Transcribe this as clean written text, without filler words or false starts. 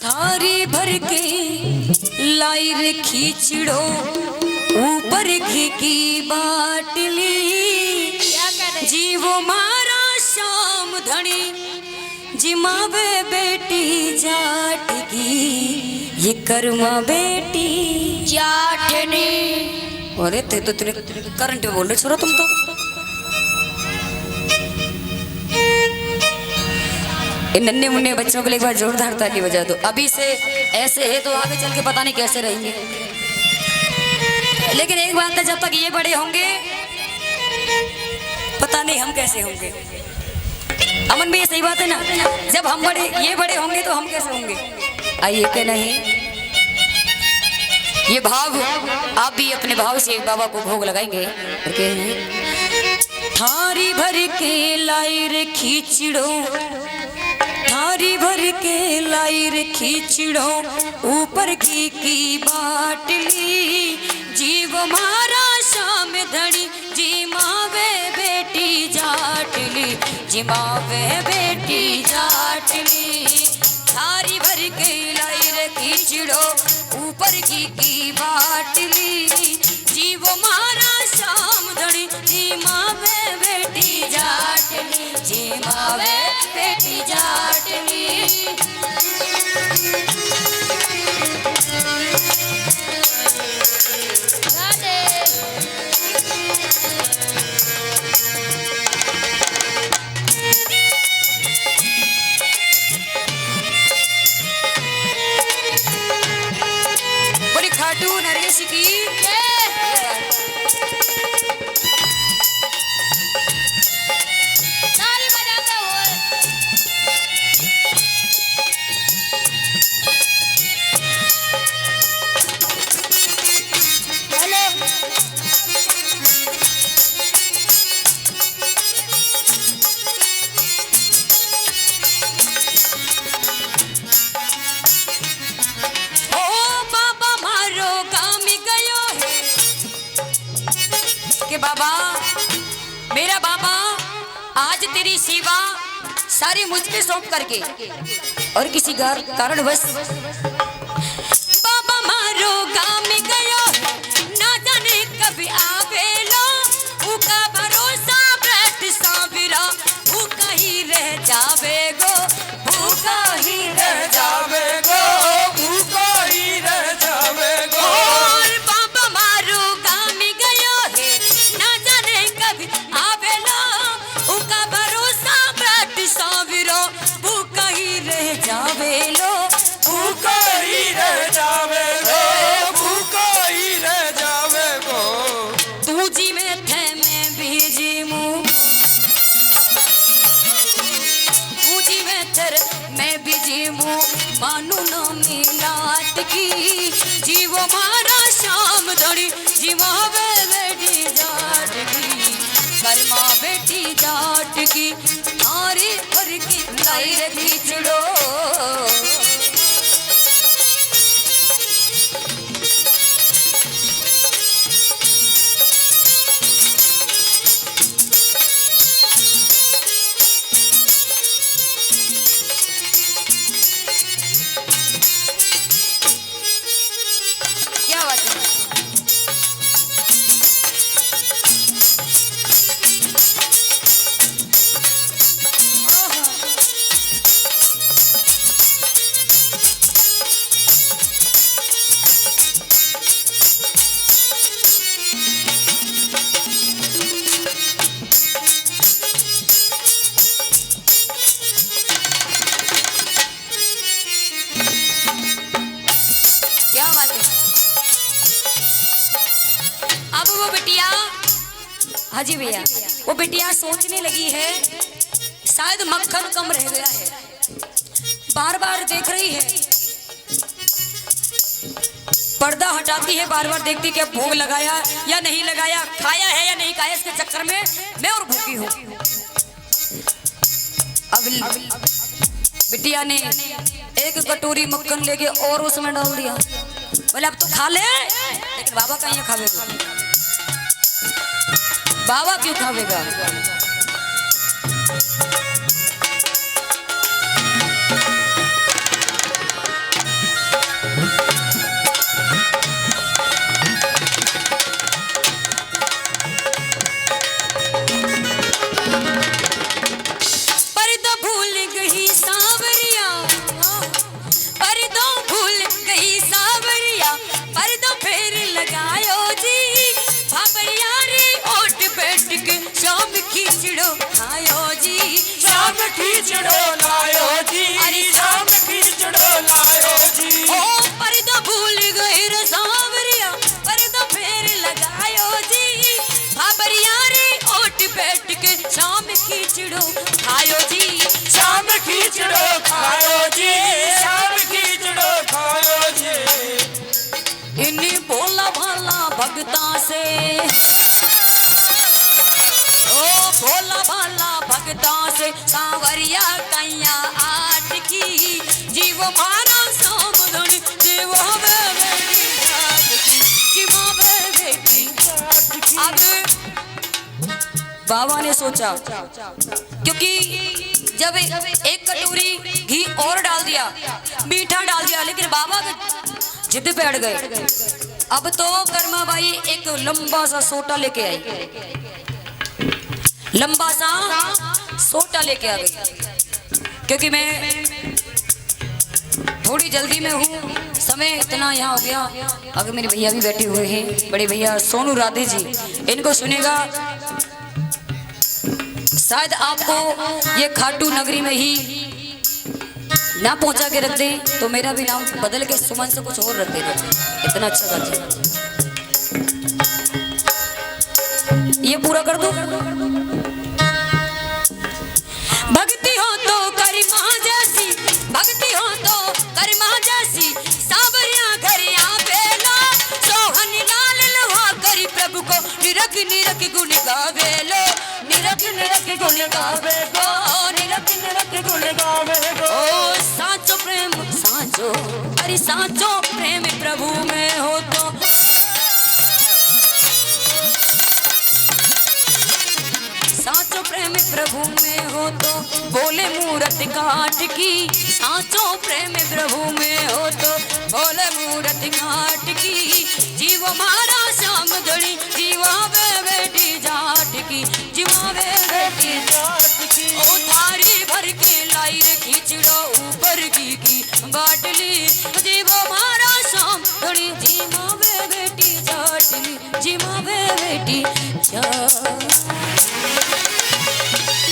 थारी भर के लाई रे खींचड़ो ऊपर घी की बाटली जीवो मारा शाम धनी जिमावे बेटी जाट की ये कर्मा बेटी जाटनी। अरे ते तो तेरे करंट बोल रहे छोरा तुम तो। इन नन्हे मुन्ने बच्चों के लिए एक बार जोरदार ताली बजा दो। अभी से ऐसे है तो आगे चल के पता नहीं कैसे रहेंगे। लेकिन एक बात है, जब तक ये बड़े होंगे पता नहीं हम कैसे होंगे। अमन भी ये सही बात है ना, जब हम ये बड़े होंगे तो हम कैसे होंगे। आइए के नहीं ये भाव आप भी अपने भाव से बाबा को भोग लगाएंगे। थारी भर के लाई रे खींचड़ो, थारी भर के लाई रे खींचड़ो ऊपर घी की बाटली जीव मारा शाम धड़ी जिमावे बेटी जाटली जिमावे बेटी जाटली। थारी भर के लाई रे खींचड़ो ऊपर घी की बाटली जीव मारा शाम धड़ी जिमावे बेटी जाटली जिमावे बेटी जाटली। बड़ी खाटू नरेश की के बाबा मेरा बाबा आज तेरी सेवा सारी मुझ पे सौंप करके और किसी कारणवश बाबा मारो गाँव में गयो ना जाने कब आवेलो उका भरोसा बैठ साबिरा भूखा ही रह जावेगो भूखा ही रह जावेगो भूखा ही रह जावेगो। और बाबा मारो गाँव में गयो है ना जाने कब आवेलो उका भरोसा बैठ साबिरा भूखा ही रह जावेलो भूखा ही रह जावेगो भूखा ही रह जावेगो। तू जी में थे मैं बीजी मुँह तू जी में थे मैं बीजी मुँह मानू ना मिलाट की जीवो मारा शाम धड़ी जीवावे बेटी जाट की कर्मा बेटी जाट की थारी भर की लाई रे खींचड़ो। क्या बात है। क्या बात है। अब वो बिटिया हाजी भैया वो बिटिया सोचने लगी है शायद मक्खन कम रह गया है। बार बार देख रही है, पर्दा हटाती है, बार बार देखती कि अब भोग लगाया या नहीं लगाया, खाया है या नहीं खाया, इसके चक्कर में मैं और भूखी हूँ। अब बिटिया ने एक कटोरी मक्खन लेके और उसमें डाल दिया। बोले अब तो खा ले, लेकिन बाबा कहीं खावेगा, बाबा क्यों खावेगा। खींचड़ो लायो जी, शाम खींचड़ो लायो जी। ओ पर्दा भूल गए रे सांवरिया, पर्दा फेर लगायो जी। बाबरिया रे ओट बैठ के शाम खींचड़ो खायो जी, शाम खींचड़ो खायो जी, शाम खींचड़ो खायो जी। इन्हीं भोला भाला भगता से, ओ भोला भाला भगता से सांवरिया कैया आट की। जीव मारा सामधन जीव बेटी जाट की, जीव बेटी जाट की। अब बाबा ने सोचा, क्योंकि जब एक कटोरी घी और डाल दिया, मीठा डाल दिया, लेकिन बाबा जिद बैठ गए। अब तो कर्मा बाई एक लंबा सा सोटा लेके आई, लंबा सा सोटा लेके आ गई। क्योंकि मैं थोड़ी जल्दी में हूँ, समय इतना यहाँ हो गया। अगर मेरे भैया भी बैठे हुए हैं, बड़े भैया सोनू राधे जी, इनको सुनेगा शायद आपको ये खाटू नगरी में ही ना पहुंचा के रख दे, तो मेरा भी नाम बदल के सुमन से कुछ और रख दे। इतना अच्छा गाते, ये पूरा कर दो। भक्ति हो तो करी माँ जैसी, भक्ति हो तो करी माँ जैसी। सांवरिया घरिया बेला, सोहन लाल लुहा करी प्रभु को निरख निरख गुण गावे लो, निरख निरख गुण गावे गो, निरख निरख गुण गावे गो। ओ साचो प्रेम साचो, अरे साचो प्रेम प्रभु में हो तो, साचो प्रेम प्रभु में हो तो बोले मूरत काट की। साचो प्रेम प्रभु में हो तो बोले मूरत काट की। जीव मारा श्याम धनी जीवा बेटी जाट की, जीवा